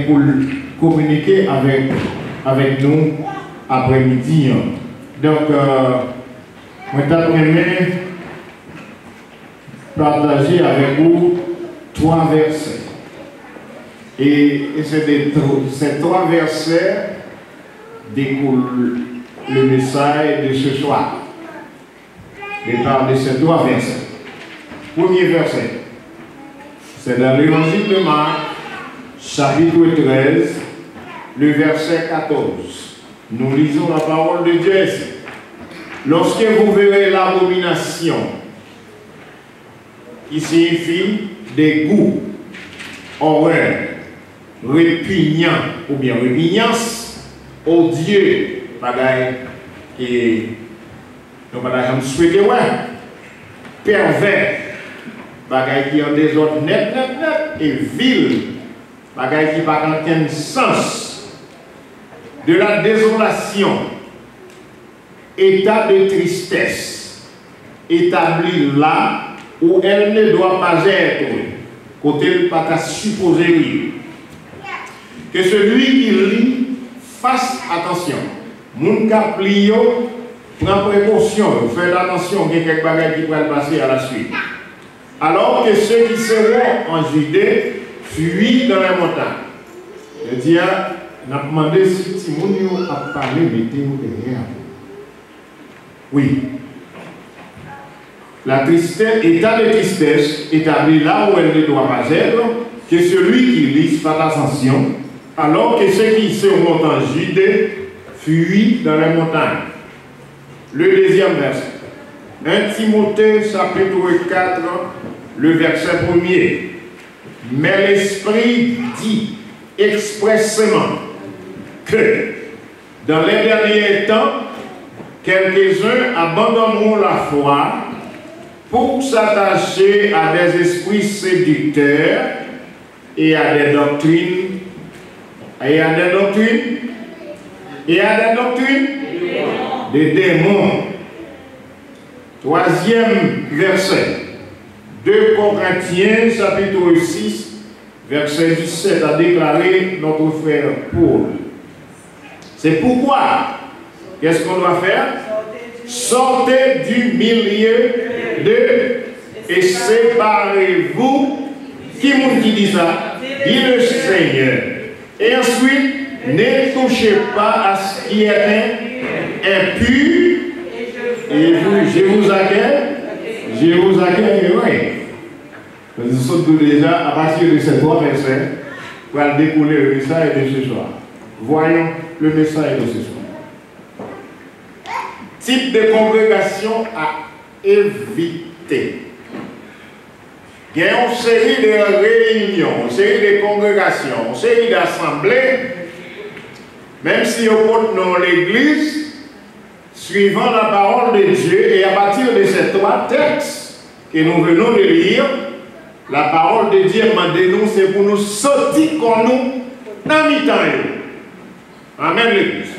pour communiquer avec nous après-midi. Donc, je vais partager avec vous 3 versets. Et ces 3 versets découlent le message de ce soir. Je parle de ces 3 versets. Premier verset, c'est dans l'évangile de Marc, chapitre 13, le verset 14. Nous lisons la parole de Dieu ici. Lorsque vous verrez l'abomination, qui signifie dégoût, horreur, répugnant ou bien répugnance, odieux, bagaille et nous allons souhaiter, pervers, bagaille qui ont des ordres net et vil, bagaille qui n'a aucun sens, de la désolation, état de tristesse, établi là où elle ne doit pas être, côté le pas supposé lire. Que celui qui lit fasse attention. Mon cap lio, prend précaution, faites attention, il y a quelques bagages qui pourraient passer à la suite. Alors que ceux qui seront en Judée fuient dans les montagnes. Je dis, on a demandé si Timoun a parlé, mettez-vous derrière. Oui. La tristesse, état de tristesse établi là où elle ne doit pas être, que celui qui lit fasse attention, alors que ceux qui seront en Judée fuient dans les montagnes. Le deuxième verset. 1 Timothée chapitre 4, le verset 1er. Mais l'Esprit dit expressément que dans les derniers temps, quelques-uns abandonneront la foi pour s'attacher à des esprits séducteurs et à des doctrines. Des démons. Troisième verset. 2 Corinthiens chapitre 6, verset 17 a déclaré notre frère Paul. C'est pourquoi, qu'est-ce qu'on doit faire? Sortez du milieu et séparez-vous. Qui vous dit ça? Dit le Seigneur. Et ensuite, ne touchez pas à ce qui est impur. Et je vous accueille, oui. Nous sommes déjà à partir de ces 3 versets pour découler le message de ce soir. Voyons le message de ce soir. Type de congrégation à éviter. Il y a une série de réunions, une série de congrégations, une série d'assemblées, même si on porte dans l'église, suivant la parole de Dieu, et à partir de ces 3 textes que nous venons de lire, la parole de Dieu m'a dénoncé pour nous sortir comme nous dans le temps. Amen l'église.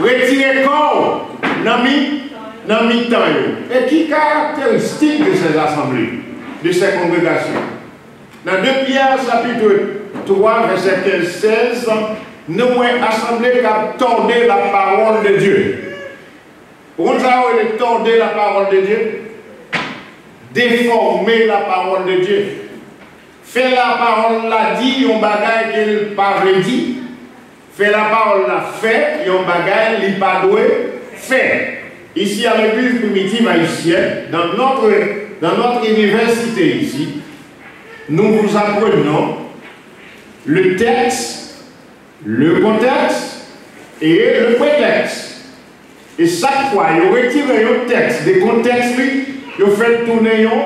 Retirer corps dans le temps. Et qui caractéristique de ces assemblées, de ces congrégations? Dans 2 Pierre chapitre 3, verset 15-16, nous avons assemblé qui a tordu la parole de Dieu. Pour nous avons tordu la parole de Dieu, déformer la parole de Dieu, faire la parole la dit, un bagage qu'elle pas dit, faire la parole la fait, un bagage qu'il pas doué faire. Ici à l'église primitive haïtienne, dans notre université ici, nous vous apprenons le texte, le contexte et le prétexte. Et chaque fois, vous retirez un texte, des contextes, vous faites tourner un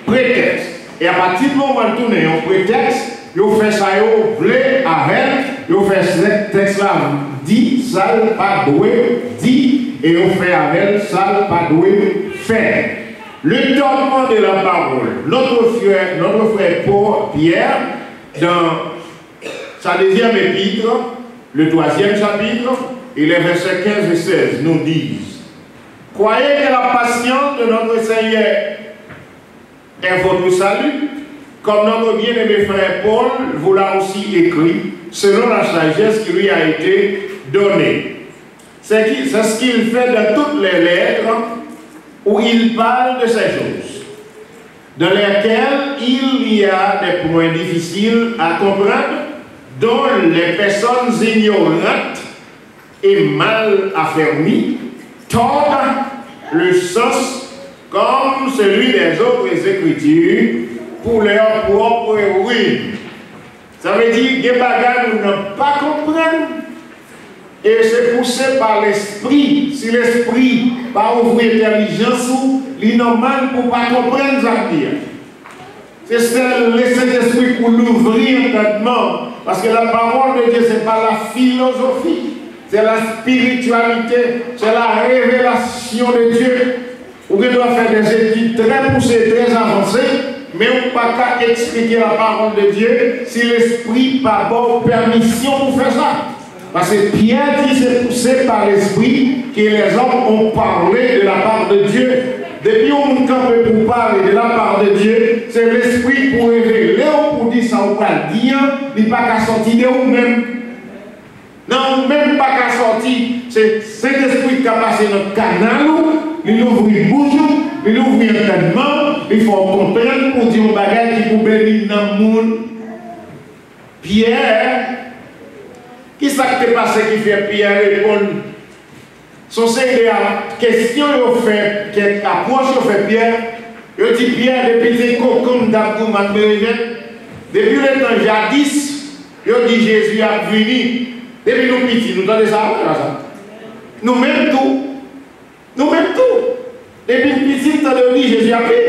prétexte. Et à partir du moment où vous tournez un prétexte, vous faites ça, vous voulez avec, vous faites ce texte-là, dit, ça, pas doué, dit, et vous faites avec, ça, pas doué, faire. Le tournement de la parole, notre frère Paul Pierre, dans sa deuxième épître, le 3e chapitre, et les versets 15 et 16 nous disent: croyez que la patience de notre Seigneur est votre salut, comme notre bien-aimé frère Paul vous l'a aussi écrit, selon la sagesse qui lui a été donnée. C'est ce qu'il fait dans toutes les lettres où il parle de ces choses, dans lesquelles il y a des points difficiles à comprendre, dont les personnes ignorantes et mal affermies tordent le sens comme celui des autres Écritures pour leur propre ruine. Ça veut dire que les bagages nous n'ont pas comprendre. Et c'est poussé par l'esprit. Si l'esprit pas ouvrir l'intelligence, il est normal pour ne pas comprendre ça dire. C'est le Saint-Esprit pour l'ouvrir complètement. Parce que la parole de Dieu, ce n'est pas la philosophie, c'est la spiritualité, c'est la révélation de Dieu. On doit faire des études très poussées, très avancées, mais on ne peut pas expliquer la parole de Dieu si l'esprit n'a pas bonne permission pour faire ça. Parce que Pierre dit c'est poussé par l'esprit que les hommes ont parlé de la part de Dieu. Depuis on campe pour parler de la part de Dieu, c'est l'esprit pour révéler ou pour dire ça ou pas dire, il n'est pas qu'à sortir de vous-même. Non, même pas qu'à sortir, c'est cet esprit qui a passé notre canal, il ouvre une bouche, il ouvre un entendement, il faut comprendre pour dire un bagage qui peut bénir dans le monde. Pierre, qui s'est passé qui fait Pierre répondre? Son Seigneur, question qu'il fait, quelle approche qu'il fait Pierre, il dit Pierre, depuis les cocons d'Abdou depuis le temps jadis, il dit Jésus a venu. Depuis nous petits, nous donnons ça. Nous-mêmes tout. Nous-mêmes tout. Depuis nous petits, nous dit Jésus a venu.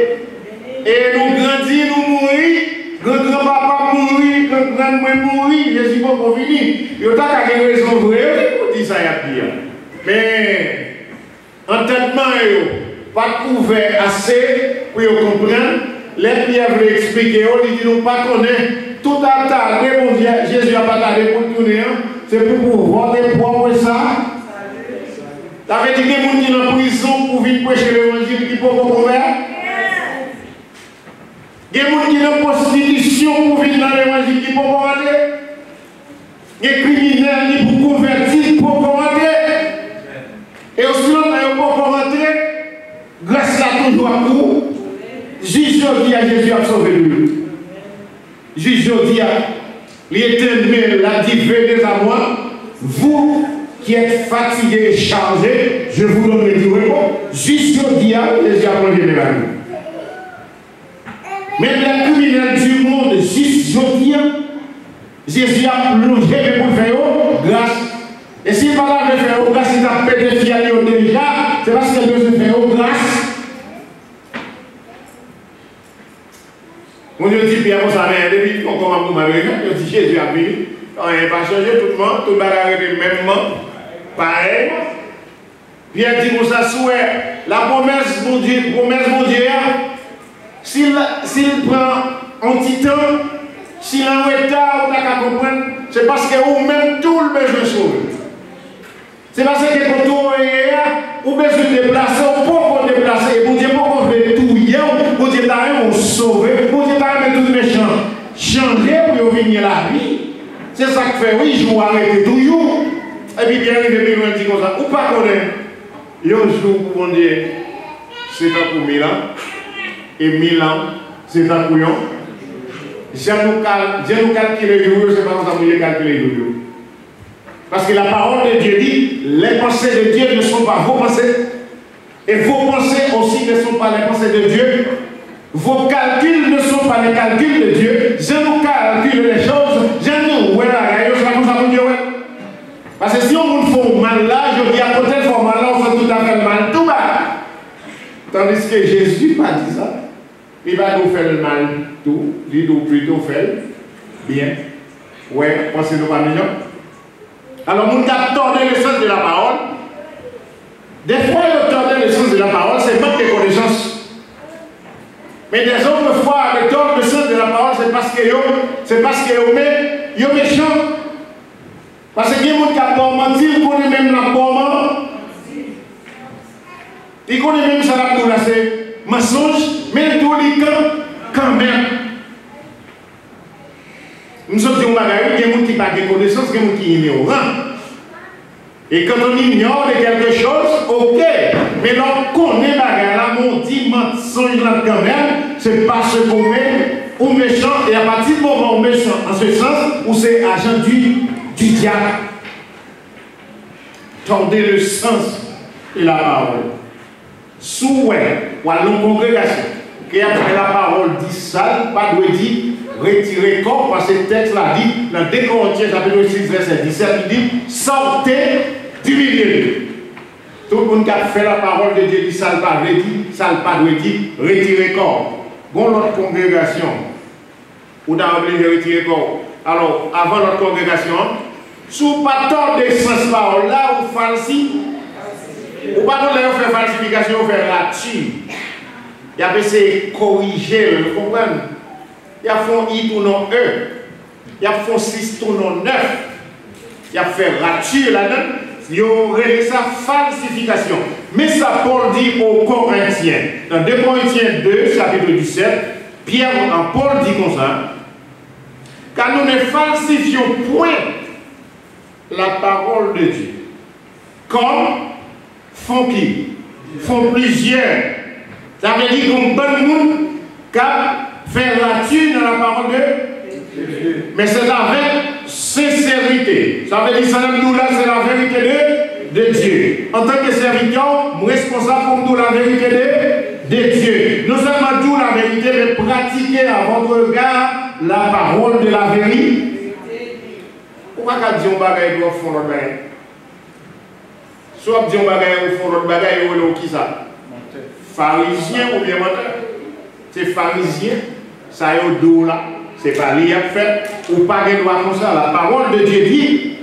Et nous grandissons, nous mourir. Grand-grand-papa mourir, grand-grand-mère mourir, Jésus va venir. Il y a une raison vraie pour dire ça à Pierre. Mais, entendement, pas couvert assez pour comprendre. Les Pierre veulent expliquer, il dit nous pas connaître. Tout a tardé, mon Dieu, Jésus n'a pas tardé pour tourner. C'est pour pouvoir des propres ça. Ça veut dire que les gens qui sont en prison pour venir prêcher l'évangile qui peuvent convaincre. Il y a des gens qui sont en prostitution pour venir dans l'évangile qui peuvent convaincre. Il y a des criminels qui peuvent convertir qui peuvent convaincre. Et aussi, on peut convaincre grâce à toujours à vous. Juge dit à Jésus a sauvé lui. Juge dit à l'Éternel l'a dit venez à moi, vous qui êtes fatigués et chargés, je vous donnerai du repos. Juge dit à Jésus a plongé les mains. Même les criminels du monde, juge dit à Jésus a plongé les pour faire grâce. Et s'il va la faire grâce, il a pété fier déjà, c'est parce qu'il veut faire grâce. Mon Dieu dit, Pierre, vous savez, depuis qu'on commence à m'américain, je dis, Jésus a venu. On n'a pas changé tout le monde, tout le monde a arrêté même pareil. Pierre dit, vous ça souhait, la promesse, mon Dieu, s'il prend un petit temps, s'il a un retard, on n'a qu'à comprendre, c'est parce que vous-même tout le besoin sauver. C'est parce que quand vous avez besoin de déplacer, vous pouvez déplacer, vous dites, vous pouvez tout hier, vous dites, vous sauver, vous dites, tout méchant, changer pour venir la vie. C'est ça que fait, oui, je vous arrête toujours. Et puis bien, il me dit comme ça, ou pas connaître. Il y a un jour pour on dire, c'est un pour 1000 ans, et 1000 ans, c'est un couillon. J'ai nous calculé les jours, c'est pas comme ça que vous calculez les jours. Parce que la parole de Dieu dit, les pensées de Dieu ne sont pas vos pensées, et vos pensées aussi ne sont pas les pensées de Dieu. Vos calculs ne sont pas les calculs de Dieu. Je nous calcule les choses, je nous ouais la c'est comme ça pour Dieu. Parce que si on nous fait mal là, je dis à côté de faire mal là, on fait tout à fait mal tout bas. Tandis que Jésus n'a pas dit ça. Il va nous faire le mal tout, il doit plutôt faire bien. Ouais, pensez-nous pas mignon. Alors, nous avons tordu le sens de la parole. Des fois, il tordu le sens de la parole, c'est manque de connaissance. Mais des autres fois, le tort le sens de la parole, c'est parce que vous méchant. Parce que les gens qui ont menti, ils connaissent même la bonne. Ils connaissent même ça, c'est mensonge, mais tout le quand même. pas de connaissance, quelqu'un qui est ignorant. Et quand on ignore de quelque chose, ok. Mais l'on connaît la mon dit mensonge là quand même, c'est parce qu'on met ou méchant, et à partir du moment où méchant, en ce sens, où c'est agent du diable. Tordez le sens de la parole. Souhait, ou à l'une congrégation, qui après la parole dit ça, pas de dire retirer corps, parce que ce texte-là dit, dans 2 Corinthiens, chapitre 6, verset 17, il dit sortez du milieu. Tout le monde qui a fait la parole de Dieu dit ça ne pas dire, ça ne pas dire retirer corps. Bon, notre congrégation, où on a obligé de retirer corps. Alors, avant notre congrégation, sous pas tant de sens parole là, ou falsi, ou pas tant de faire falsification, ou faire là-dessus. Il y a essayé de corriger, vous comprenez? Il y a fait I tout non E, il y a fait 6 tout non 9, il y a fait rature là-dedans, il y aurait sa falsification. Mais ça, Paul dit aux Corinthiens, dans 2 Corinthiens 2, chapitre 17, Pierre en Paul dit comme ça, car nous ne falsifions point la parole de Dieu, comme font qui? Font plusieurs. Ça veut dire qu'on bon monde qui fait rature dans la parole de Dieu. Mais c'est avec sincérité. Ça veut dire que nous là, c'est la vérité de Dieu. En tant que serviteur, nous sommes responsables pour nous la vérité de Dieu. Nous seulement nous la vérité, mais pratiquer à votre regard la parole de la vérité. Pourquoi dire un bagage au fond de l'autre bagage? Soit dire un bagage au fond de l'autre bagage, ou qui ça? Pharisien ou bien menteur? C'est pharisien, ça est au dos là, c'est pas lui qui a fait, ou pas de droit comme ça. La parole de Dieu dit,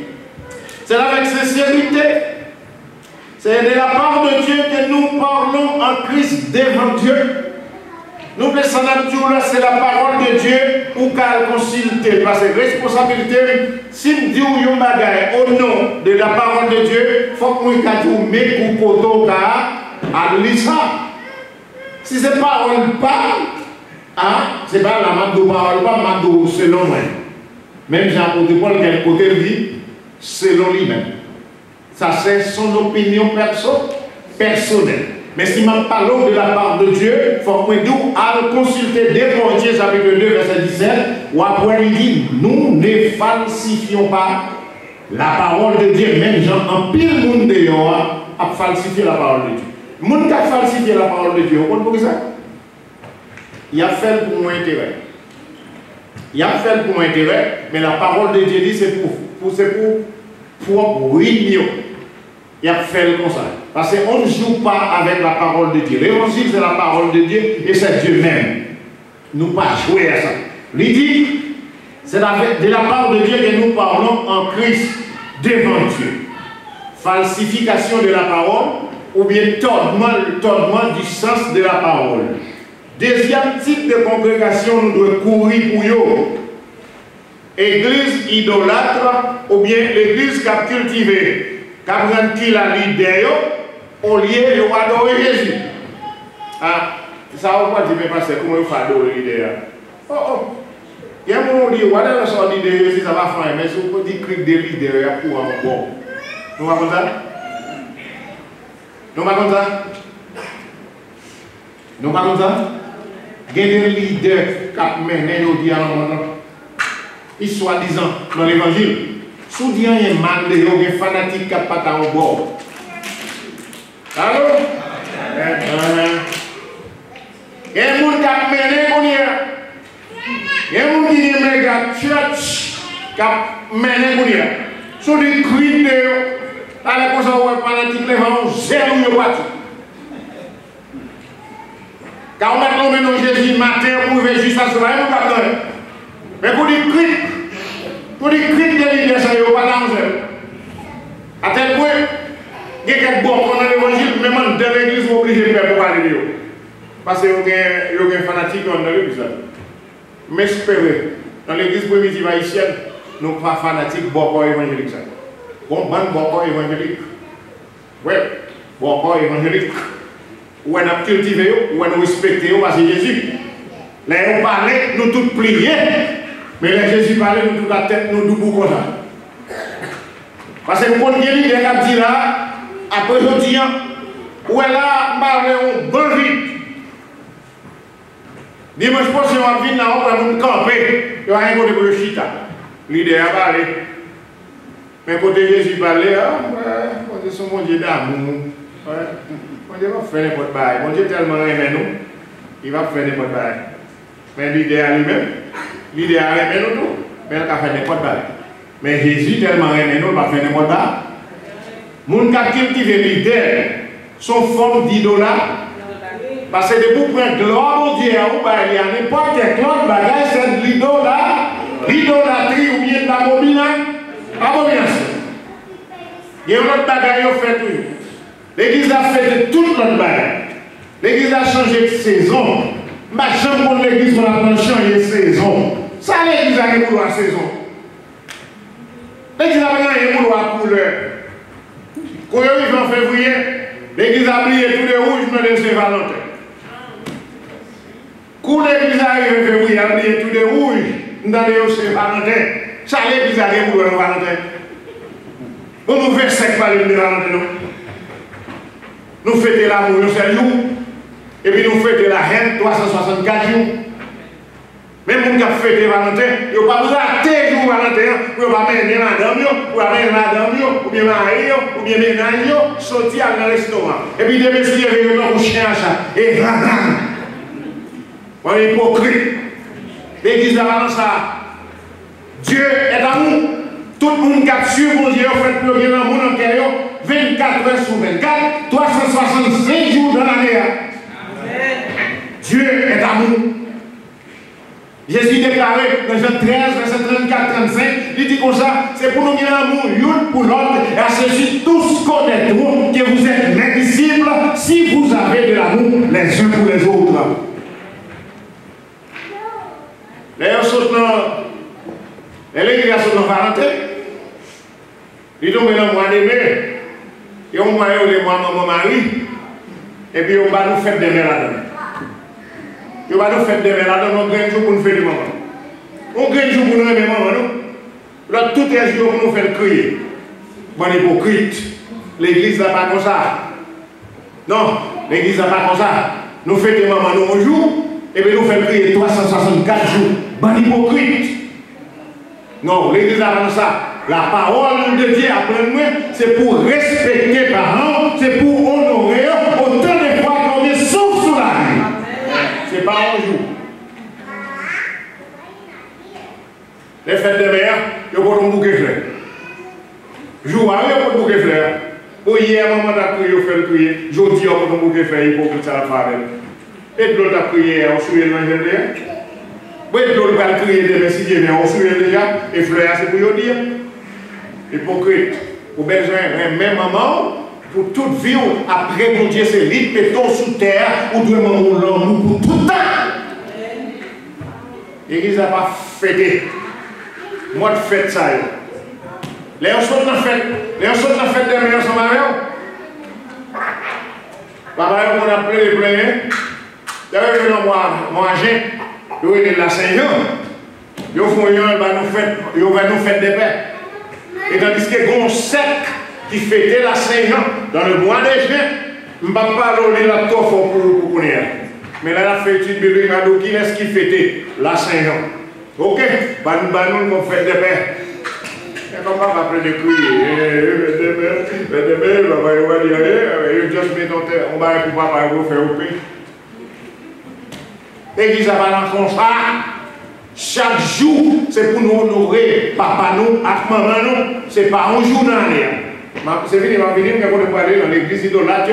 c'est avec sincérité, c'est de la part de Dieu que nous parlons en Christ devant Dieu. Nous pensons là, c'est la parole de Dieu ou qu'à consulter. Parce que responsabilité, si nous disons un bagage au nom de la parole de Dieu, il faut que nous mettions un couteau à lire ça. Si c'est parole pas, c'est pas la marque de parole, pas marque de selon moi. Même Jean-Paul, quel côté dit, selon lui-même. Ça, c'est son opinion personnelle. Mais si je parle de la part de Dieu, il faut que nous allons consulter 2 Corinthiens chapitre 2, verset 17, où après il dit, nous ne falsifions pas la parole de Dieu. Même Jean, en pile monde dehors, a falsifié la parole de Dieu. Le monde qui a falsifié la parole de Dieu, vous comprenez ça? Il a fait pour mon intérêt. Il a fait pour mon intérêt, mais la parole de Dieu dit c'est pour réunion. Il a fait comme ça. Parce qu'on ne joue pas avec la parole de Dieu. L'évangile, c'est la parole de Dieu et c'est Dieu même. Nous ne pas jouer à ça. Il dit, c'est de la part de Dieu que nous parlons en Christ devant Dieu. Falsification de la parole ou bien tordement du sens de la parole. Deuxième type de congrégation, nous devons courir pour eux. Église idolâtre ou bien l'église qui a cultivé. Qui la leader au lieu de adorer Jésus. Ah, ça va pas dire, mais parce que comment il faut adorer le leader? Il y a un moment où on dit, voilà le sort de Jésus, ça va faire, mais si on peut dire que des leaders pour un bon. Nous va comme ça? Nous va comme ça? Nous va comme ça? Il y a des leaders qui mènent au dialogue. Ils soi-disant dans l'évangile. Sous il y a un mal de yoga fanatique qui n'a pas au bord. Allô? Il y a un monde qui a mené, il y a un monde qui a mené la church qui a mené. Sous les cris de la cause de fanatique, les gens zéro le parti. Quand on a nommé Jésus matin pour veiller juste à ce moment, mais pour les cris, pour les cris de l'Église, ça y est, pas d'enjeu. À tel point, il y a quelques bons dans l'évangile, même dans l'église, vous obligez de faire pour parler de eux. Parce qu'il y a un fanatique dans l'église. Mais espérez, dans l'église primitive haïtienne, nous ne sommes pas fanatiques bon évangélique. Bon évangélique. Oui, bon évangélique. Où on a cultivé, où on a respecté, parce que Jésus. Là, on parlait, nous tous prions. Mais les Jésus parlait, nous toute la tête, nous doublons comme ça. Parce que nous avons l'idée qui dit là, après aujourd'hui, où est là, on bon vite. Dimanche prochain, on va venir là, on va nous camper, il y a rien pour le chita. L'idée à parler. Mais côté Jésus parlait, on dit mon Dieu d'amour. Mon Dieu va faire n'importe quoi. Mon Dieu tellement aimé nous, il va faire n'importe quoi. Mais l'idée à lui-même, l'idée à aimer nous tout, mais il va faire n'importe quoi. Mais Jésus tellement aimé nous, il va faire n'importe quoi. Mon qui cultive l'idée, son forme d'idolâtre. Parce que de vous prendre gloire au Dieu, il y a n'importe quel autre bagage, c'est de l'idolâtrie ou bien de l'abomination. Il y a un autre bagage qui fait tout. L'église a fait tout notre bagage. L'église a changé de saison. Ma chambre pour l'église, on a changé de saison. Ça, l'église a rien pour la saison. L'église a rien pour la couleur. Quand il arrive en février, l'église a plié tous les rouges, mais de Saint-Valentin. Quand l'église arrive en février, elle a plié tous les rouges, dans les Saint-Valentin. Ça, l'église a rien pour le Valentin. On nous fait 5 par le Valentin. Nous fêtons l'amour un seul jour, et puis nous fêtons la haine 364 jours. Même si nous fêtons Valentin, il n'y a pas besoin de jours Valentin, pour ne pas mettre madame, pour mettre madame, ou bien mari, ou bien ménage, sortir dans le restaurant. Et puis des messieurs viennent dans le chien à chat. Et on est hypocrite. L'église avant ça. Dieu est amour. Tout le monde qui a su mon Dieu, fait plus rien dans le monde entier, 24 heures sur 24, 365 jours dans l'année. Dieu est amour. Jésus déclaré dans Jean 13, verset 34-35, il dit comme ça, c'est pour nous gagner l'amour l'un pour l'autre, et à ceci tous connaîtront que vous êtes mes disciples si vous avez de l'amour les uns pour les autres. D'ailleurs, l'église a son Valentin, il tombe dans le mois de mai, et on va aller mon mari, et puis on va nous faire des mères là-dedans. On va nous faire des mères là-dedans, on gagne jour pour nous faire des mamans. On gagne jour pour nous faire des mamans, non? Là, tout est jour pour nous faire crier. Bon hypocrite, l'église n'a pas comme ça. Non, l'église n'a pas comme ça. Nous faisons des mamans nous un jour, et puis nous faisons crier 364 jours. Bon hypocrite. Non, l'église a comme ça. La parole de Dieu après moi, c'est pour respecter les parents, c'est pour honorer autant de fois qu'on est sauf sur la vie. C'est pas un jour. Les fêtes de mer, il faut un bouquet fleur. Jour à il faut un bouquet fleur. Pour hier, maman a prié, il faut le prier. Aujourd'hui, il faut un bouquet fleur, il faut que ça la fasse. Et de l'autre a prié, on suit l'angèle. Oui, de l'autre va crier demain si Dieu vient, on suit déjà. Et fleur, c'est pour dire. Hypocrite. Ou besoin, même maman, pour toute vie, après mon Dieu, c'est lit, péton sous terre, ou doit maman l'amour pour tout le temps. L'église n'a pas fêté. Moi, de fête ça. Les gens sont en fête. Les gens sont en fête de meilleurs sont mariés. Papa, on a appelé les plaignants. D'ailleurs, je vais manger. Ils sont la Saint-Jean. Ils vont nous faire des paix. Et tandis que Gon Sec qui fêtait la Saint-Jean dans le mois de juin, je ne vais pas parler là trop fort pour connaître. Mais là, la fête de Bélu, qui est-ce qui fêtait la Saint-Jean? Ok, nous avons fait des paix. Et comme papa après de crier, on va pour papa vous faire au pays. L'église va dans comme ça. Chaque jour, c'est pour nous honorer papa nous, ak maman nous. C'est pas un jour dans l'année. C'est fini, je vais venir, mais parler dans l'église idolâtre.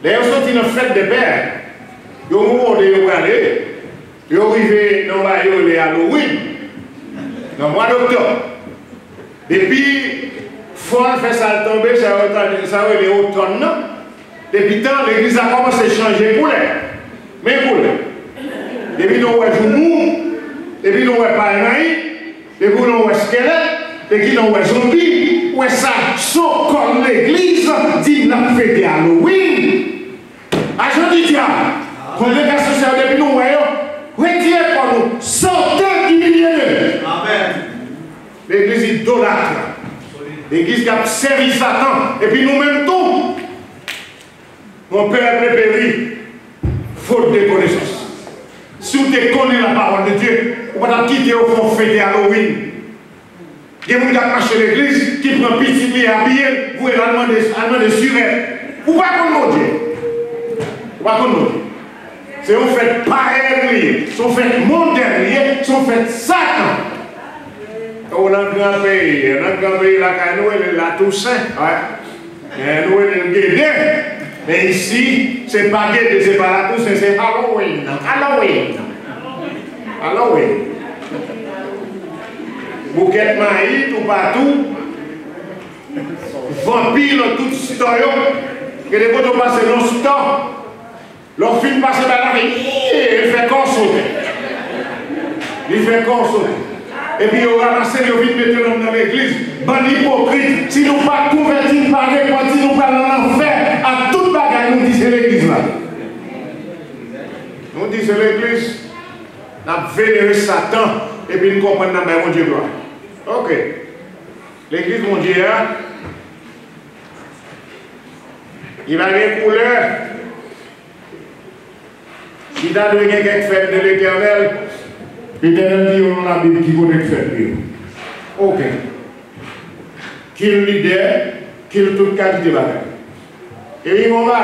D'ailleurs, sont une fête de père. Ils ont aller. Ils sont arrivés dans Halloween, dans le mois d'octobre. Depuis, Ford fait ça tomber, ça va aller automne. Depuis temps, l'église a commencé à changer pour l'air. Mais pour l'air. Depuis nous avons joumou, depuis nous avons pareil, depuis nous avons squelette, depuis nous avons zombie, où ça saute comme l'église dit n'a fait des Halloween. Agent du diable, quand les gars sociaux depuis nous voyons, retirez pour nous, sortez du idolâtre. L'église qui a servi Satan. Et puis nous-mêmes tous. Mon père préféré, faute de connaissance. Si vous connaissez la parole de Dieu, vous ne pouvez pas quitter au fond fêter Halloween. Il y a des gens qui marchent l'église, qui prennent petit pied habillé, vous êtes allemand de surette. Vous ne pouvez pas connaître Dieu. Vous ne pouvez pas connaître Dieu. C'est un fait pareil, c'est un fait moderne, c'est un fait Satan. On a un grand pays, la Toussaint, nous le Guédé. Mais ici, c'est pas Guédé, c'est pas la Toussaint, c'est Halloween. Halloween. Bouquet maïs, tout partout. Vampire dans tout citoyen. Que les potes passent dans ce temps. Leur film passe par là, il fait corps sauter. Il fait corps sauter. Et puis, on ramasse, il vient mettre l'homme dans l'église. Bon hypocrite, si nous ne pas convertis par les potes, si nous ne pas dans l'enfer, à toute bagaille, nous disons l'église là. Nous disons l'église, nous avons vénéré Satan, et puis nous comprenons dans mon Dieu gloire. Ok. L'église, mon Dieu, il va y avoir une couleur. Si tu as donné quelques fêtes de l'éternel, l'éternel dit dans la Bible qui connaît fête. Ok. Qu'il leader, qu'il toute qualité de bagaille. Et puis, on va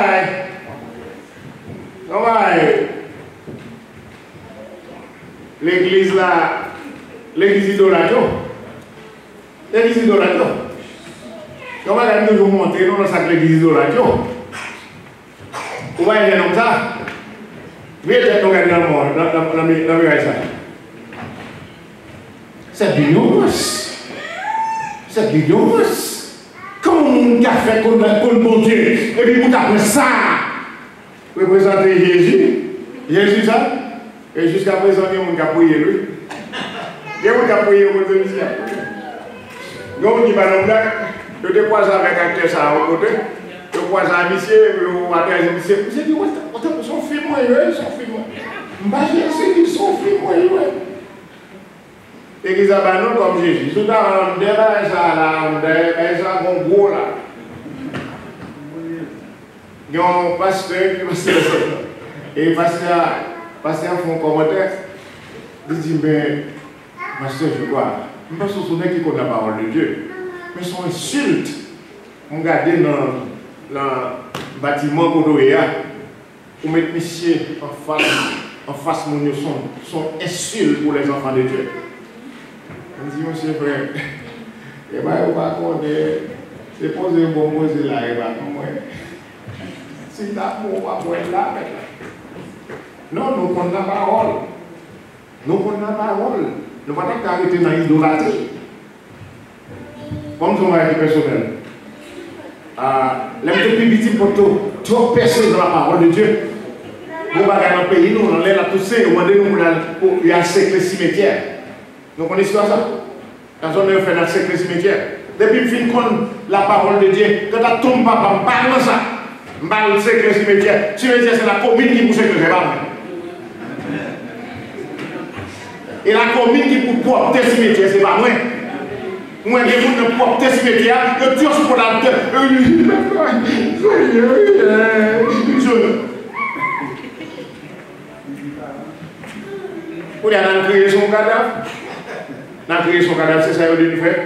l'église là, l'église idolâtre. L'église idolâtre. On va toujours monter dans l'église idolâtre. Vous voyez comme ça? Oui, peut-être nous regardons dans le monde, dans le ça. C'est l'ignorance. C'est l'ignorance. Comment on a fait pour le bon Dieu? Et puis vous avez ça. Vous représentez Jésus. Jésus ça. Et jusqu'à présent, il y a un qui a prié lui. Il y a un qui a prié au côté de l'Islam. Il y a un qui va dans le blague. Je te croise avec un ça au côté. Je croise un monsieur, je dis, son film, son film. Je dis, son film, et qu'ils abandonnent comme Jésus. Tout à l'heure, ça, un gros là. Il y a un pasteur qui va se faire ça. Et le pasteur fait un commentaire. Il dit, mais, pasteur, je crois, je ne sais pas si vous qui connaît la parole de Dieu, mais son insulte, on regarde dans le bâtiment qu'on doit pour mettre monsieur en face mon son insulte pour les enfants de Dieu. On dit, monsieur frère, et bien, on va c'est poser un bon mot là, et bien, moi, si t'as pour on va là, non, nous prenons la parole. Nous prenons la parole. Nous ne pouvons pas arrêter dans l'idolâtrie. Comme on va être personnel. Depuis petit pour trop percer dans la parole de Dieu. Nous allons dans le pays, nous allons là tousser, nous allons y a cercle cimetière. Nous connaissons ça? Quand on a fait dans le cercle cimetière. Depuis que je la parole de Dieu, quand tu tombes pas, parle de ça. Mal le cercle cimetière. Cimetière, c'est la commune qui pousse le cimetière. Et la commune qui pour porter le cimetière, c'est pas moi. Moi, je ne porte pas cimetière, je tire sur la tête. Vous avez créé son cadavre. Dans la création cadavre, c'est ça que vous faire.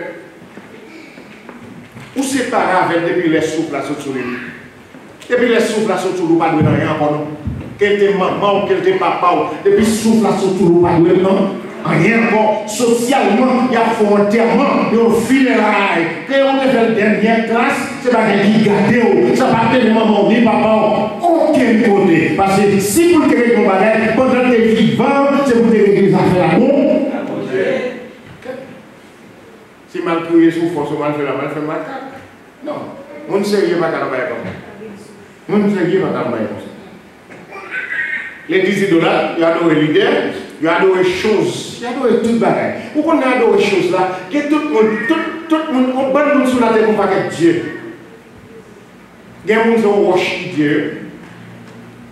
Ou séparer avec depuis les souffles là sur lui. Depuis les souffles là sur lui, pas de rien encore non. Quel était maman ou quel était papa ou depuis souffle là sur lui, pas de non. Rien encore. Socialement, il y a un enterrement, il y a un funérail. Quand on fait la dernière classe, c'est pas qu'il garde. Ça va être maman ni papa. Aucun côté. Parce que si vous te réglez mon bagage, pendant que tu es vivant, c'est pour te régler les affaires là. Si mal crié sous force, mal fait la mal fait mal. Non. On ne sait pas qu'à la baille comme ça. On ne sait pas qu'à la baille comme ça. L'église idolâtre, il y a des leaders. Il y a des choses, il y a des toutes bagailles. Pourquoi on a des choses là, que tout le monde, on bat le monde sur la terre pour pas que Dieu. Il y a des gens qui ont worship Dieu.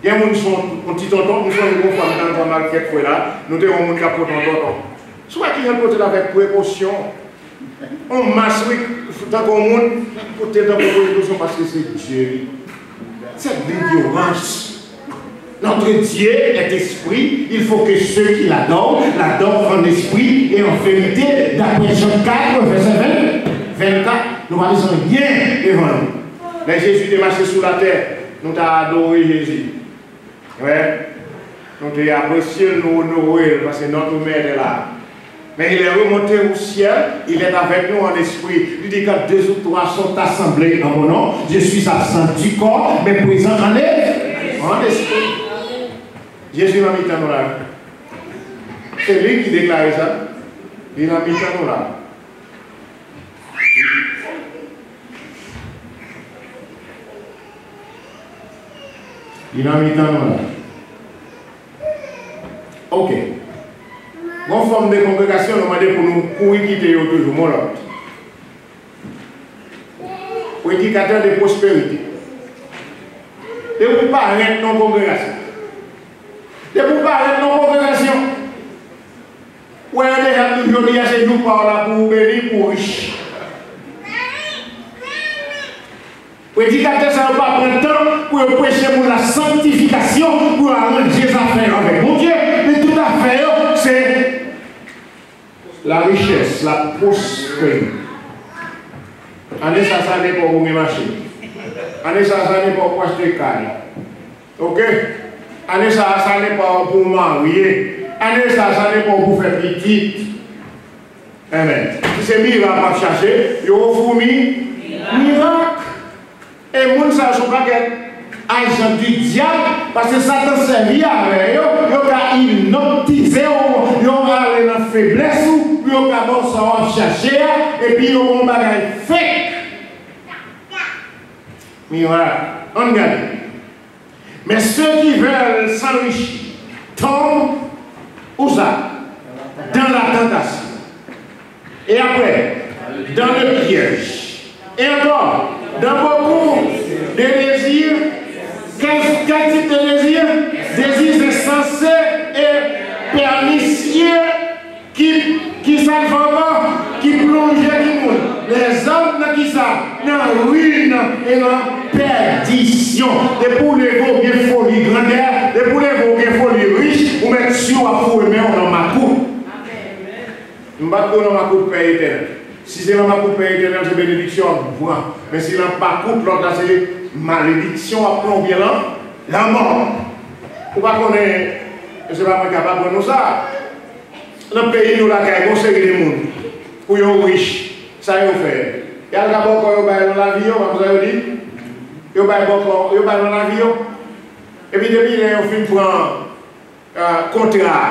Il y a des gens qui sont petit tonton, nous sommes une femme dans le market là, nous avons un monde qui a pour tonton. Soit qui a porté avec précaution, On marche, tant qu'on monte, pour te donner une position parce que c'est Dieu. C'est l'ignorance. Notre Dieu est esprit, il faut que ceux qui l'adorent en esprit et en vérité, d'après Jean 4, verset 24, nous ne disons rien devant nous. Mais Jésus est marché sur la terre, nous avons adoré Jésus. Ouais. Nous avons apprécié, nous honorer parce que notre mère est là. Mais il est remonté au ciel, il est avec nous en esprit. Il dit que 2 ou 3 sont assemblés en mon nom. Je suis absent du corps, mais présent en esprit. Jésus m'a mis dans la. C'est lui qui déclare ça. Il a mis dans la. Il a mis dans la. Ok. Bon forme de congrégation, nous demandons pour nous courir quitter toujours mon lot. Pour éducateur de prospérité. Et vous parlez de non-congrégation. Et vous parlez de non-congrégation. Où est-ce que vous avez dit nous par là pour bénir pour riche? Pour éducateur, ça ne va pas prendre temps pour prêcher pour la sanctification, pour arranger les affaires avec mon Dieu. Mais tout à fait, c'est la richesse, la prospérité. Année ça, ça n'est pas pour mes machines. Année ça, ça n'est pas pour acheter carne. Ok? Année ça, ça n'est pas pour marier. Année ça, ça n'est pas pour faire petite. Amen. Si c'est miracle à chercher, il y a un fourmi. Miracle. Et les gens ne sont pas agents du diable parce que Satan servit avec eux. Il hypnotise, il a la faiblesse, il a chercher et puis il a un bagage fake. Mais voilà, on regarde. Mais ceux qui veulent s'enrichir tombent où ça? Dans la tentation. Et après, dans le piège. Et encore, dans beaucoup de désirs. Quel type de désir? Désir insensé et pernicieux qui s'envoient, qui plongent les monde. Les hommes qui savent, dans ruine et dans perdition. Des poulets vont bien folie grandeur, des poulets vont bien folie riche, ou mettre sur à fouet, mais on a ma coupe. Je ne vais pas dans ma coupe Père éternel. Si c'est dans ma coupe Père éternel, c'est bénédiction à vous. Mais si dans ma coupe, l'autre c'est malédiction à plombier là, la mort. Vous ne connaissez pas, je ne suis pas capable de nous ça. Dans le pays, nous avons conseillé les gens pour les riches. Ça y est fait. Il y a d'abord quand vous allez dans l'avion, vous avez dit, vous allez dans l'avion. Et puis depuis, vous finissez prendre un contrat.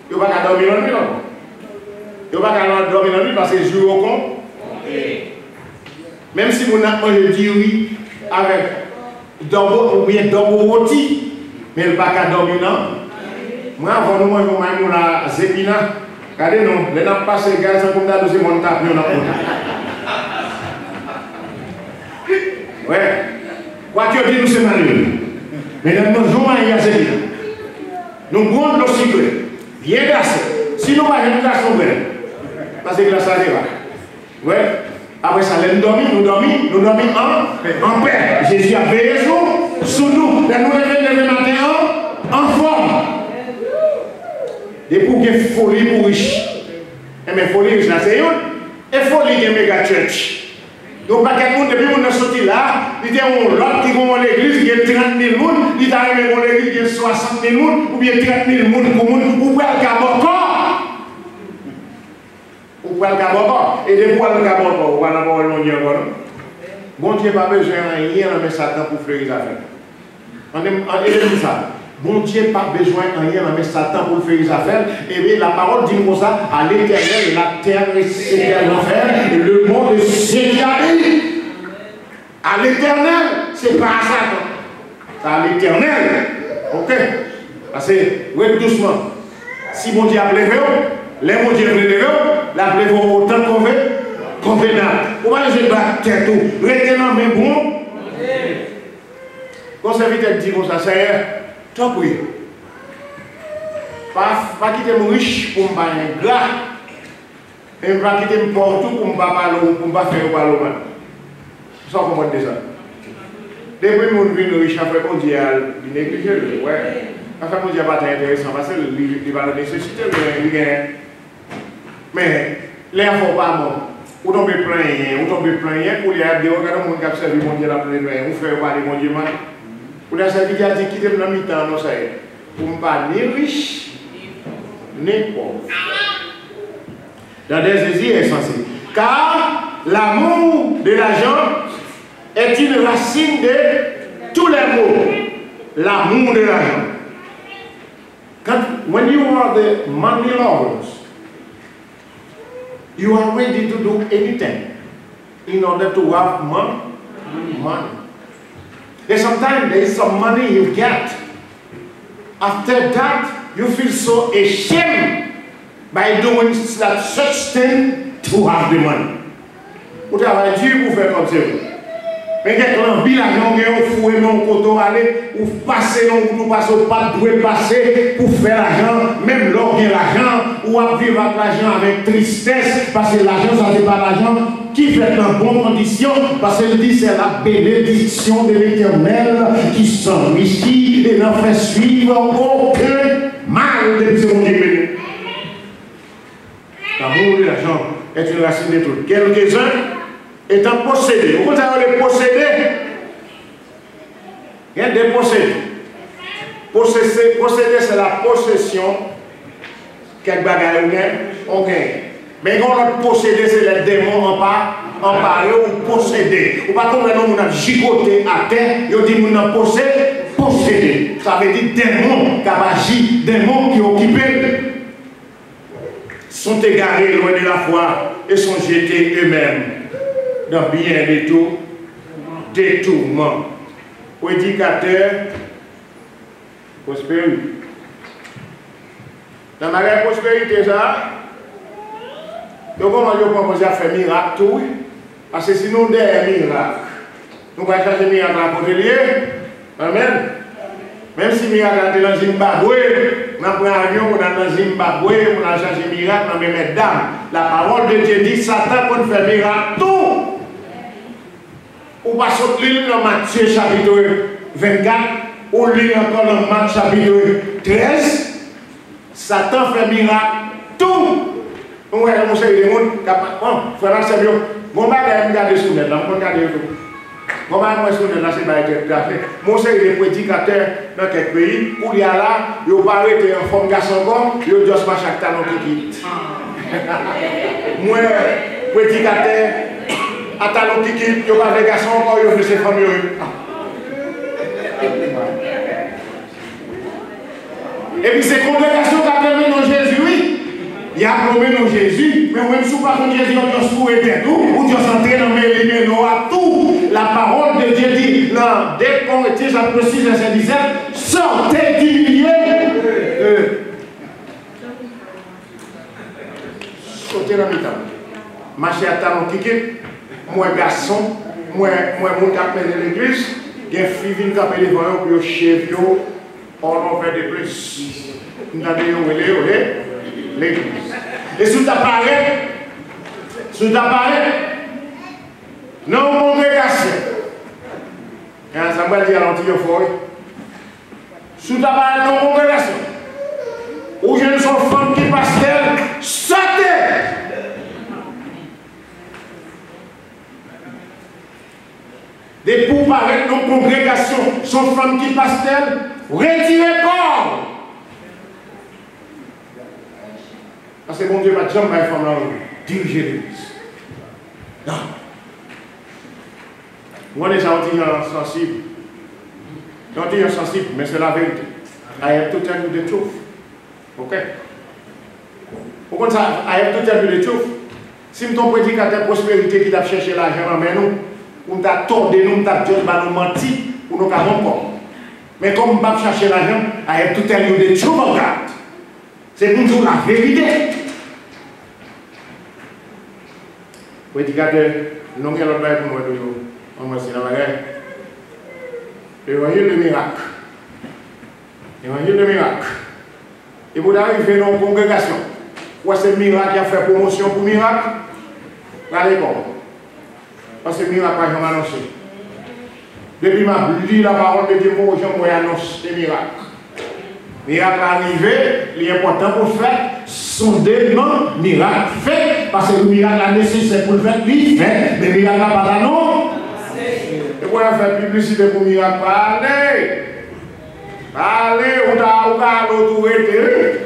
Vous ne pouvez pas dormir dans la nuit. Vous ne pouvez pas dormir dans la nuit parce que c'est jour au compte. Même si vous n'avez pas mangé du riz avec ou bien double rôti, mais il n'y a pas qu'à dormir. Moi, avant nous mangeons la zépina. Regardez, nous, les gens passent les gars, comme ça, nous mon tap, nous n'avons pas. Ouais. Quoi que dit, nous, c'est malheureux. Mais nous mangeons la zépina. Nous prenons le cycle. Bien glacé. Si nous ne mangeons pas son verre, parce que glacé, c'est vrai. Ouais. Après ça, nous dormons en paix. Jésus a veillé sur nous. Nous réveillons le matin en forme. Et pour qu'il y ait folie pour riche. Et mais folie riche, c'est une. Et folie qui est méga church. Donc, pas quelqu'un depuis qu'on est sorti là, il y a un lot qui vont à l'église, il y a 30 000 personnes, il y a l'église, il y a 60 000 personnes, ou bien 30 000 personnes pour monde, ou bien le cabocor. Ou bien le cabocor. Et des fois, le cabocor, ou bien le Dieu. Bon Dieu n'a pas besoin de rien, mais Satan pour faire les affaires. On aime ça. Bon Dieu n'a pas besoin de rien, mais Satan pour faire les affaires. Et bien, la parole dit comme ça, à l'éternel, la terre est sécure l'enfer, et le monde est sécure. À l'éternel, c'est pas à Satan. C'est à l'éternel. Ok? Parce que, oui, doucement. Si mon Dieu a levé, les mon Dieu a levé, la levé autant convenable. Pourquoi je dois faire tout? Retenant mes bons. Quand ça vite dit comme ça, c'est tant pis. Pas quitter mon riche pour me faire un glas. Et je vais quitter partout pour ne pas parler, pour ne pas faire parler. Ça, on comprend déjà. Depuis que je suis riche, après, on dit à négliger. Ouais. Après, on dit à pas intéressant parce qu'il va la nécessiter. Mais, les ne faut pas bon. Ou tomber plein, pour les abder, regardez mon cap servi mon Dieu la pleine main, ou faire parler mon Dieu man. Pour la servi qui a dit quitter le mi-temps, non, ça y est. Pour ne pas ni riche, ni pauvre. La désir est censé. Car l'amour de l'argent est une racine de tous les maux. L'amour de l'argent. When you are the money lovers, you are ready to do anything in order to have money. And sometimes there is some money you get. After that, you feel so ashamed by doing such thing to have the money. Vous travaillez dur pour faire comme ça. Mais quelqu'un qui a l'argent, il faut fouiller mon coton aller, ou passer, ou passer, pas doué passer pour faire l'argent, même lorsqu'il y a l'argent, ou à vivre avec l'argent avec tristesse, parce que l'argent, ça n'est pas l'argent qui fait en bonne condition, parce qu'il dit c'est la bénédiction de l'Éternel qui s'enrichit et n'en fait suivre aucun mal depuis ce monde béni. L'amour de l'argent est une racine de tout. Quelques-uns étant possédés. Vous avez les possédés. Il y a des possédés. Posséder, c'est la possession. Quelque bagaille on gagne. Mais quand on posséder, c'est les démons emparés ou possédés. Ou pas comme on a gigoté à terre, on dit qu'on a possédé. Ça veut dire démons qui agissent, démons qui occupent, sont égarés loin de la foi et sont jetés eux-mêmes dans bien des détournements. Prédicateur, prospérité. Dans ma prospérité, ça, donc comment je propose à faire miracle tout? Parce que sinon, des miracles, nous allons chercher miracle à côté lié. Amen. Même si miracle est dans Zimbabwe, nous prenons un avion pour aller dans Zimbabwe, pour aller chercher miracle, nous mettons dame. La parole de Dieu dit Satan peut faire miracle tout. Ou pas sortir dans Matthieu chapitre 24, ou lire encore dans Matthieu chapitre 13. Satan fait miracle tout. On va commencer les gens capables. Bon, frère, c'est bien. Bon, bah, je vais regarder sur le net, on va regarder tout. Bon, bah, moi, sur le net, c'est pas été. Moi, c'est les prédicateurs dans quelques pays, où il y a là, ils n'ont pas arrêté en forme garçon comme, ils ont juste pas chaque talent qui quitte. Moi, prédicateur, à talon qui quitte, ils n'ont pas de garçon encore, ils ont fait ses familles. Et puis, c'est congrégation qui a permis dans Jésus, oui. Il y a promis dans Jésus, mais même si vous ne Jésus, on se trouve tout, ou Dieu s'entraîne dans mes lignes, à tout. La parole de Dieu dit, non, dès qu'on était, chapitre 6, verset 17, sortez du milieu. Sortez dans le temps. Marchez à talon qui quitte, moi garçon, moi mon capé de l'église, il y a une fille qui a fait des voyants pour les chefs, on en fait des plus. Nous avons l'église. Et si tu apparais, non congrégation. Et ça va dire à l'antiyophore. Si tu apparais non congrégation, où je ne suis femme qui pastel, sortez. Des pour paraître non congrégation, sont femmes qui pastel, retirez corps. Parce que mon Dieu va jamais faire femme diriger l'église. Non. Moi, les gens sont sensibles. Ils sont sensibles, mais c'est la vérité. I have to tell you the truth. Ok? Pourquoi ça? I have to tell you the truth. Si ton prédicateur prospérité qui t'a cherché l'argent, mais nous, on t'a tordé, nous, on t'a menti, pour nous faire encore. Mais comme on va chercher l'argent, I have to tell you the truth of God. C'est pour nous la vérité. Prédicateur, nous avons l'autre pour nous. On va essayer la bagarre. L'évangile de miracle. L'évangile de miracle. Et vous arrivez dans une congrégation. Ou c'est miracle qui a fait promotion pour miracle? Regardez comment. Parce que miracle pas jamais annoncé. Depuis ma lu la parole de Dieu pour les gens, moi annonce des miracles. Miracle arrivé, l'important pour faire sonder non miracle fait parce que le miracle a nécessaire pour le faire, lui fait, mais le miracle n'a pas là non. Et pour faire publicité pour le miracle, allez, ou l'autorité.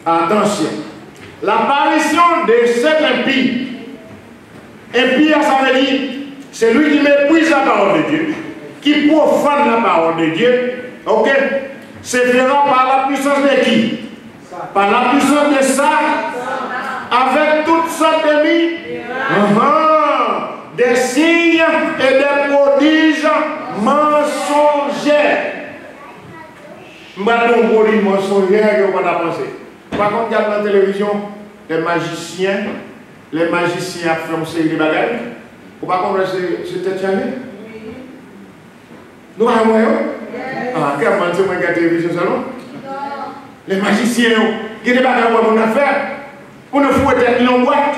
Attention, l'apparition de cet impie, impie ça veut dire, c'est lui qui méprise la parole de Dieu, qui profane la parole de Dieu, ok? C'est fera par la puissance de qui? Par la puissance de ça, avec toutes sortes de des signes et des prodiges mensongers. Je vais vous dire des mensongers que vous avez pensé. Par contre, il y a dans la télévision les magiciens font une série de bagages. Vous ne pouvez pas c'était Tchani? Nous avons ah, quel moment c'est moi qui ai la télévision salon? Les magiciens, qui ont des bagages pour nous faire, pour nous fouetter dans une boîte.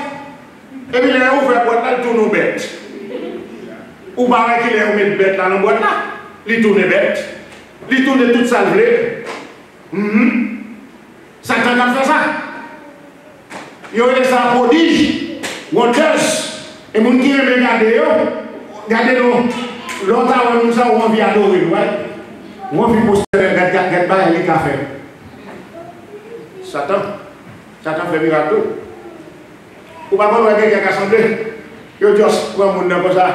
Et puis, les gens ouvrent la boîte là, ils tournent bête. Ou pas qu'ils les mettent bête dans la boîte là, ils tournent bête. Ils tournent toute ça vlé. Satan a fait ça. Ils ont laissé un prodige, wonders. Et les gens qui aiment regarder, regardez-nous. L'autre, on vient adorer, on vient poster les cafés. Satan fait miracle. Ou pas voir quelqu'un qui a assemblé, il y a juste pour un monde comme ça.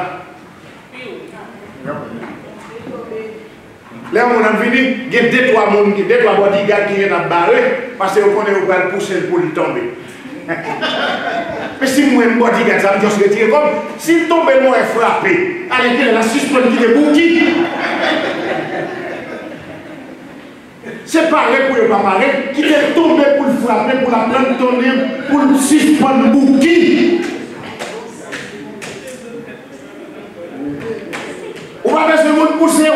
Là, on a fini, il y a deux, trois bodyguards qui viennent barrer parce qu'on connaît où va pousser pour lui tomber. Mais si moi, un bodyguard, ça veut juste retirer comme s'il tombe, moi, est frappé. Allez, il a suspendu qui est bouki. C'est pareil pour le pas pareil, qui est tombé pour le frapper, pour la prendre tourner, pour le suspendre le bouki. On va faire ce monde pousser.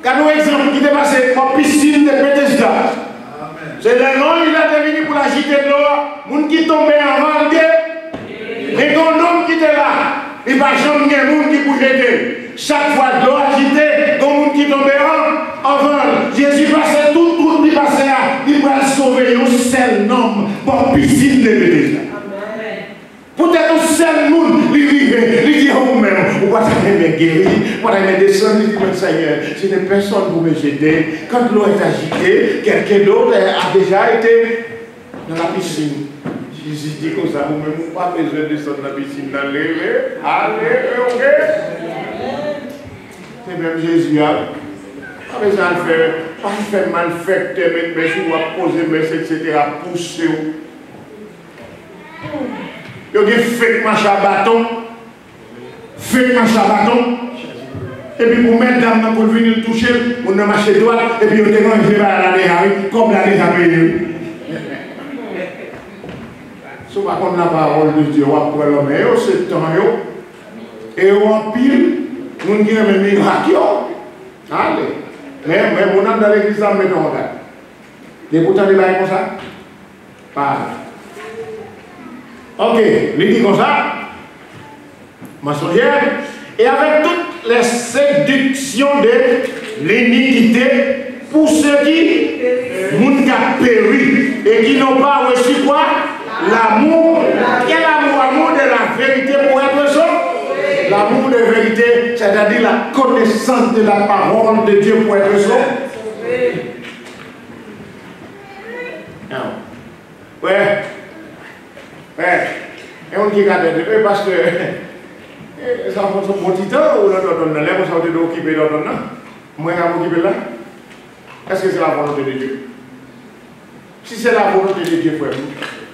Quand nous exemple qui est passé en piscine de Bethesda, c'est le nom il a devenu pour l'agiter de l'eau, monde qui tombait en vente, mais quand l'homme qui était là, il va jamais y avoir monde qui bougeait. Chaque fois de l'eau agitée, quand monde qui tombait en vente, Jésus passait tout, il passait là, il va sauver un seul nom pour piscine de Bethesda. Peut-être un seul monde, il dit oh même, on va me guérir, on va me descendre, il dit Seigneur, je n'ai personne pour me jeter. Quand l'eau est agitée, quelqu'un d'autre a déjà été dans la piscine. Jésus dit comme ça, vous-même, pas besoin de descendre dans la piscine, dans lever, allez, ok. C'est même Jésus, pas besoin de faire, pas faire mal fait, mais si vous poser, etc., pousser. Il y a des fake marche à bâton, et puis pour mettre dame pour venir le toucher, on a marché droit, et puis on a rangé la derrière, comme la déjà payé. Si on va prendre la parole de Dieu, on va prendre l'homme, c'est temps, et on pile, on a un miracle. Allez, mais on a dans l'église, on met dans le regard. Et pourtant, il est comme ça. Pas. Ok, il dit comme ça, mensongère, et avec toutes les séductions de l'iniquité pour ceux qui ont péri et qui n'ont pas reçu quoi? L'amour. Quel amour? L'amour de la vérité pour être sauvé. L'amour de vérité, c'est-à-dire la connaissance de la parole de Dieu pour être sauvé. Ouais. Et on dit parce que ça fait un petit temps où on a occupé dans le moi, je m'occupe là. Est-ce que c'est la volonté de Dieu? Si c'est la volonté de Dieu, frère,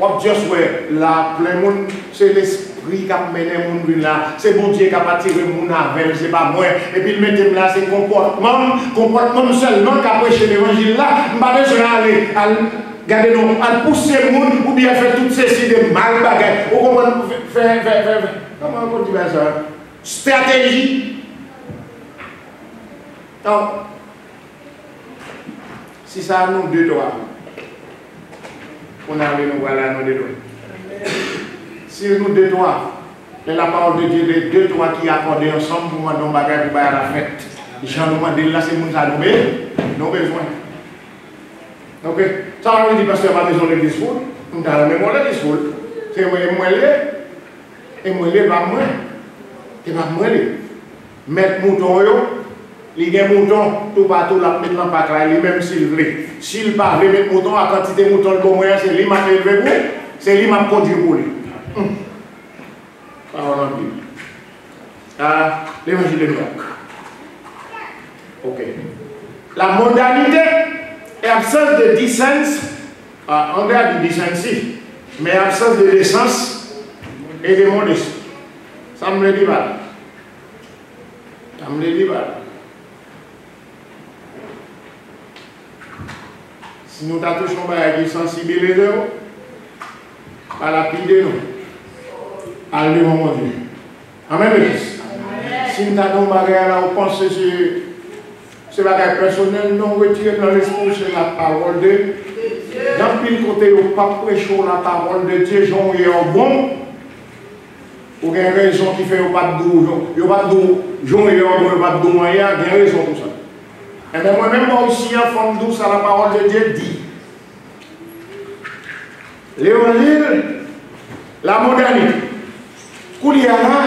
on juste là, plein monde, c'est l'esprit qui a mené le monde là, c'est bon Dieu qui a attiré le monde avec, c'est pas moi. Et puis, le mettre là, c'est comportement seulement qui a prêché l'évangile là, je ne vais pas besoin d'aller. Regardez-nous, à pousser le monde ou bien faire toutes ces de mal bagages. Vous comprenez? Comment on dit ça? Stratégie. Donc, si ça nous deux doigts, On a nous voilà nous deux. Si nous deux trois, la parole de Dieu, les deux trois qui accordent ensemble pour nous bagage pour la fête. Les gens nous demandent là c'est nous ça nous besoin. Ok, ça va dire parce que ma maison l'église foule, nous avons même l'église foule. C'est moi et moi les pas moi. Et pas moi les. Mettre mouton yo, il y a mouton tout partout là mettre dans pas lui même s'il veut. S'il pas veut mettre mouton à quantité de mouton le moyen c'est lui m'a élevé pour, c'est lui m'a conduit pour lui. Parole en Bible. Ah, l'évangile de Marc. OK. La modernité est absence de distance, en dehors du dissensi, mais absence de décence et de modestie. Ça me le dit pas. Ça me le dit pas. Si nous touchons à qui sensibiliser, à la pile de nous, à le moment de Dieu. Amen. Si nous avons un bagage là, on pense que c'est un bagage personnel, non retiré dans l'esprit, c'est la parole de Dieu. Dans le côté, on ne peut pas prêcher la parole de Dieu, j'en ai un bon. Ou il y a une raison qui fait qu'il n'y a pas de doux, il n'y a pas de doux, j'en ai un bon, il n'y a pas de doux, il y a une raison pour ça. Et bien moi-même, moi aussi, en forme douce, à la parole de Dieu dit. L'évangile, la modernité. Quand il y a là,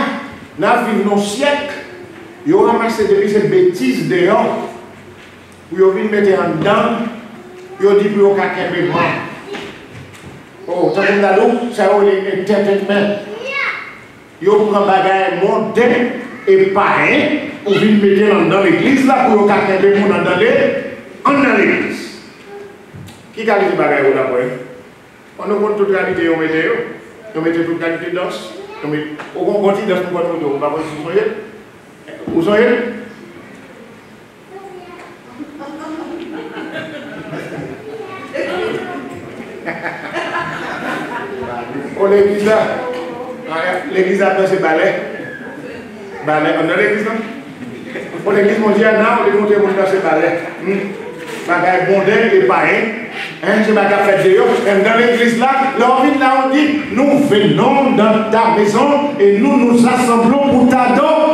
dans nos siècles, ils ont ramassé depuis ces bêtises dehors, ils ont vu mettre en dedans, ils ont dit que ils ont caqué mes mains. Oh, ça comme là, ça a été entertainment. Ils ont pris un bagage monté et pareil, pour venir mettre dans l'église là, pour caquer mes mains dans l'église. Qui a dit bagage là pour on nous montre toute qualité, on met toute qualité d'os. Au continue dans ce qu'on va voir si vous soyez. Vous soyez. Pour l'église là, l'église a c'est balai. Balai, on a l'église là. Pour l'église mondiale, on est monté dans ce balai. Bagage bondé et pareil. Je vais faire de dans l'église là, l'envie là on dit, nous venons dans ta maison et nous nous assemblons pour t'adorer.